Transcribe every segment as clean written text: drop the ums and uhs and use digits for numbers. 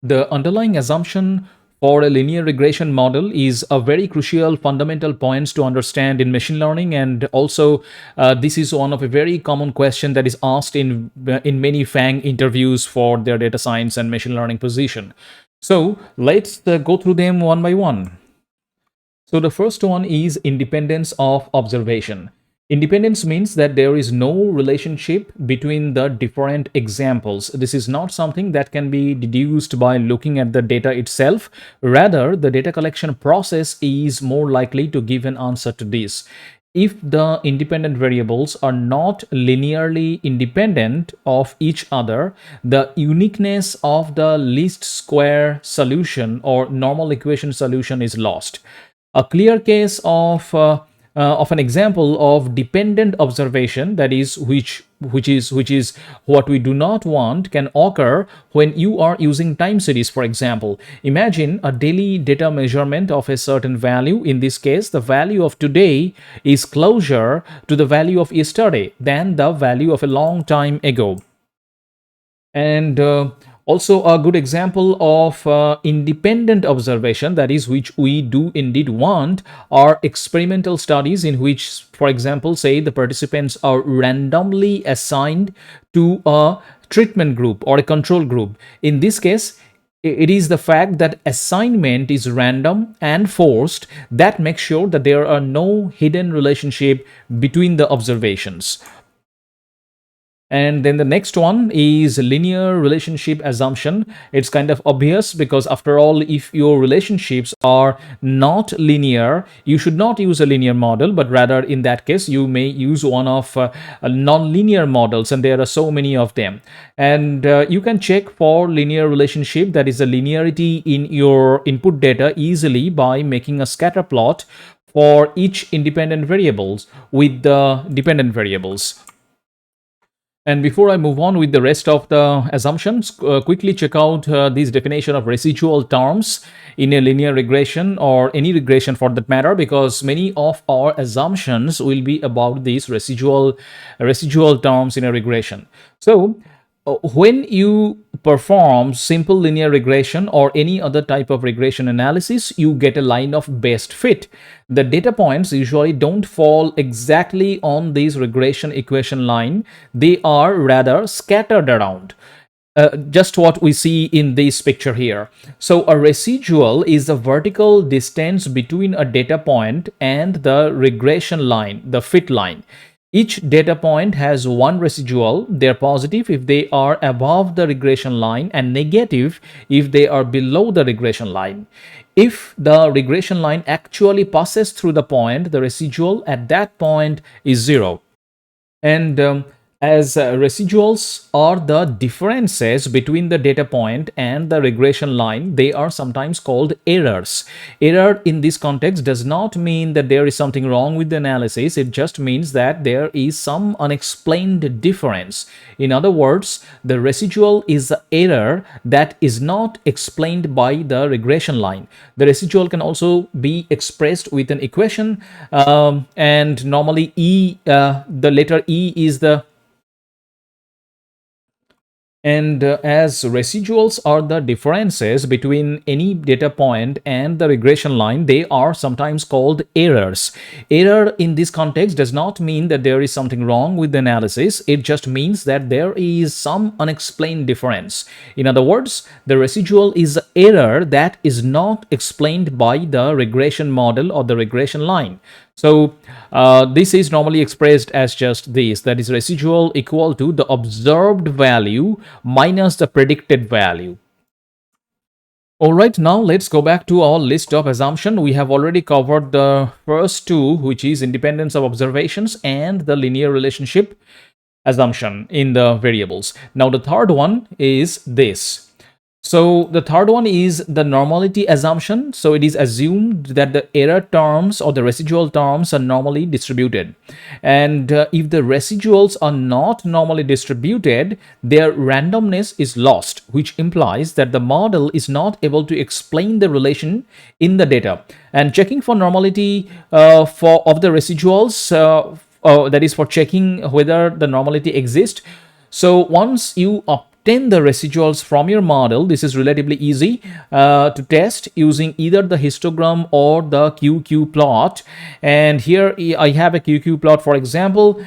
The underlying assumption for a linear regression model is a very crucial fundamental points to understand in machine learning, and also this is one of a very common question that is asked in many FANG interviews for their data science and machine learning position. So let's go through them one by one. So the first one is independence of observation. Independence means that there is no relationship between the different examples. This is not something that can be deduced by looking at the data itself. Rather, the data collection process is more likely to give an answer to this. If the independent variables are not linearly independent of each other, the uniqueness of the least square solution or normal equation solution is lost. A clear case of an example of dependent observation, that is which is what we do not want, can occur when you are using time series. For example, imagine a daily data measurement of a certain value. In this case, the value of today is closer to the value of yesterday than the value of a long time ago. And also a good example of independent observation, that is which we do indeed want, are experimental studies in which, for example, say the participants are randomly assigned to a treatment group or a control group. In this case, it is the fact that assignment is random and forced that makes sure that there are no hidden relationship between the observations. And then the next one is linear relationship assumption. It's kind of obvious because, after all, if your relationships are not linear, you should not use a linear model, but rather in that case, you may use one of non-linear models, and there are so many of them. And you can check for linear relationship, that is a linearity in your input data, easily by making a scatter plot for each independent variables with the dependent variables. And before I move on with the rest of the assumptions, quickly check out this definition of residual terms in a linear regression, or any regression for that matter, because many of our assumptions will be about these residual terms in a regression. So when you perform simple linear regression or any other type of regression analysis, you get a line of best fit. The data points usually don't fall exactly on this regression equation line. They are rather scattered around. Just what we see in this picture here. So a residual is the vertical distance between a data point and the regression line, the fit line. Each data point has one residual. They're positive if they are above the regression line, and negative if they are below the regression line. If the regression line actually passes through the point, the residual at that point is 0. And as residuals are the differences between the data point and the regression line, they are sometimes called errors. Error in this context does not mean that there is something wrong with the analysis. It just means that there is some unexplained difference. In other words, the residual is the error that is not explained by the regression line. The residual can also be expressed with an equation, and normally the letter E is the as residuals are the differences between any data point and the regression line, they are sometimes called errors. Error in this context does not mean that there is something wrong with the analysis. It just means that there is some unexplained difference. In other words, the residual is an error that is not explained by the regression model or the regression line. So this is normally expressed as just this, that is residual equal to the observed value minus the predicted value. Alright, now let's go back to our list of assumptions. We have already covered the first two, which is independence of observations and the linear relationship assumption in the variables. Now the third one is this. So the third one is the normality assumption. So it is assumed that the error terms or the residual terms are normally distributed. And if the residuals are not normally distributed, their randomness is lost, which implies that the model is not able to explain the relation in the data. And checking for normality of the residuals, that is for checking whether the normality exists. So once you obtain obtain the residuals from your model, this is relatively easy to test using either the histogram or the QQ plot. And here I have a QQ plot, for example.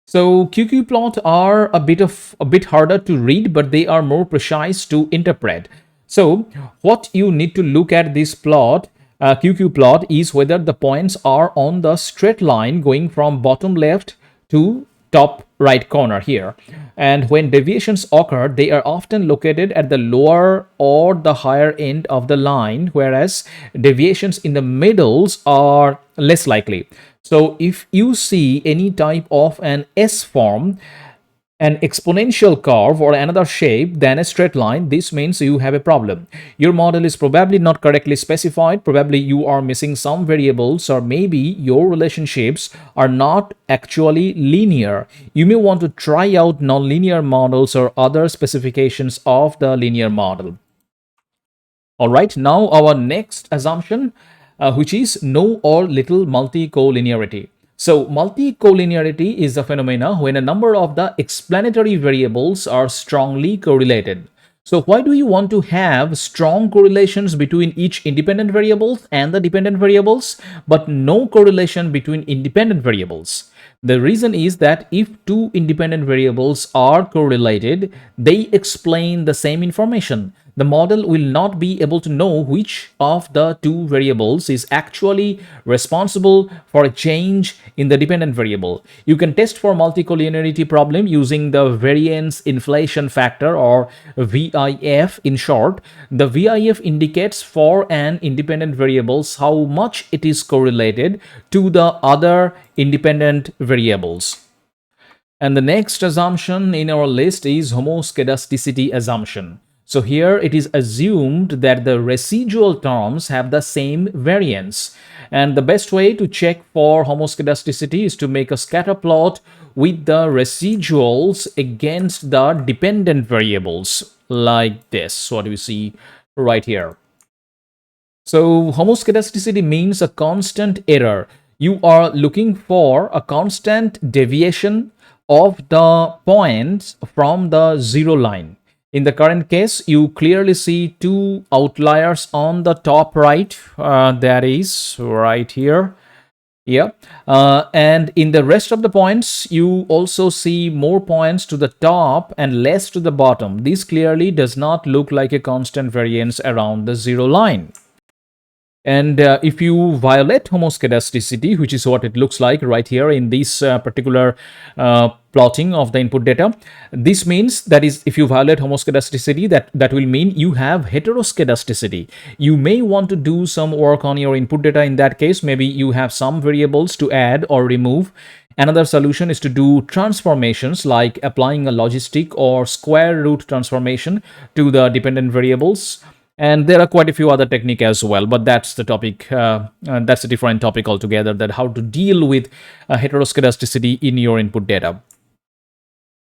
So QQ plot are a bit harder to read, but they are more precise to interpret. So what you need to look at this plot, QQ plot, is whether the points are on the straight line going from bottom left to top right corner here. And when deviations occur, they are often located at the lower or the higher end of the line, whereas deviations in the middles are less likely. So if you see any type of an S form, an exponential curve or another shape than a straight line, this means you have a problem. Your model is probably not correctly specified. Probably you are missing some variables, or maybe your relationships are not actually linear. You may want to try out nonlinear models or other specifications of the linear model. All right, now our next assumption, which is no or little multicollinearity. So multicollinearity is a phenomena when a number of the explanatory variables are strongly correlated. So why do you want to have strong correlations between each independent variable and the dependent variables, but no correlation between independent variables? The reason is that if two independent variables are correlated, they explain the same information. The model will not be able to know which of the two variables is actually responsible for a change in the dependent variable. You can test for multicollinearity problem using the variance inflation factor, or VIF in short. The VIF indicates for an independent variables how much it is correlated to the other independent variables. And the next assumption in our list is homoscedasticity assumption. So here it is assumed that the residual terms have the same variance. And the best way to check for homoscedasticity is to make a scatter plot with the residuals against the dependent variables like this, what we see right here. So homoscedasticity means a constant error. You are looking for a constant deviation of the points from the zero line. In the current case, you clearly see two outliers on the top right, that is right here. Yeah. And in the rest of the points, you also see more points to the top and less to the bottom. This clearly does not look like a constant variance around the zero line. And if you violate homoscedasticity, which is what it looks like right here in this particular plotting of the input data, this means that is, if you violate homoscedasticity, that will mean you have heteroscedasticity. You may want to do some work on your input data. In that case, maybe you have some variables to add or remove. Another solution is to do transformations, like applying a logistic or square root transformation to the dependent variables. And there are quite a few other techniques as well, but that's the topic, that's a different topic altogether, that how to deal with heteroscedasticity in your input data.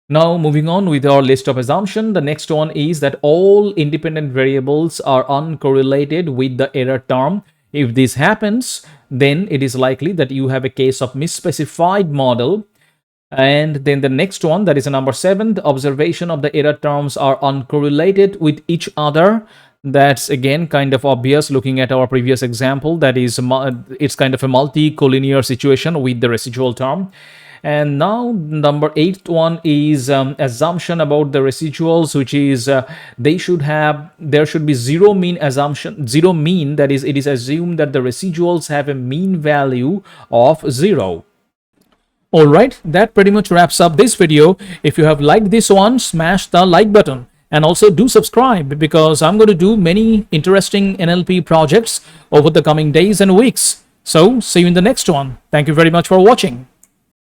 Now, moving on with our list of assumptions, the next one is that all independent variables are uncorrelated with the error term. If this happens, then it is likely that you have a case of misspecified model. And then the next one, that is a number 7, the observation of the error terms are uncorrelated with each other. That's again kind of obvious looking at our previous example. That is, it's kind of a multi-collinear situation with the residual term. And now number 8 one is assumption about the residuals, which is there should be zero mean assumption, zero mean. That is, it is assumed that the residuals have a mean value of 0. Alright, that pretty much wraps up this video. If you have liked this one, smash the like button. And also do subscribe, because I'm going to do many interesting NLP projects over the coming days and weeks. So see you in the next one. Thank you very much for watching.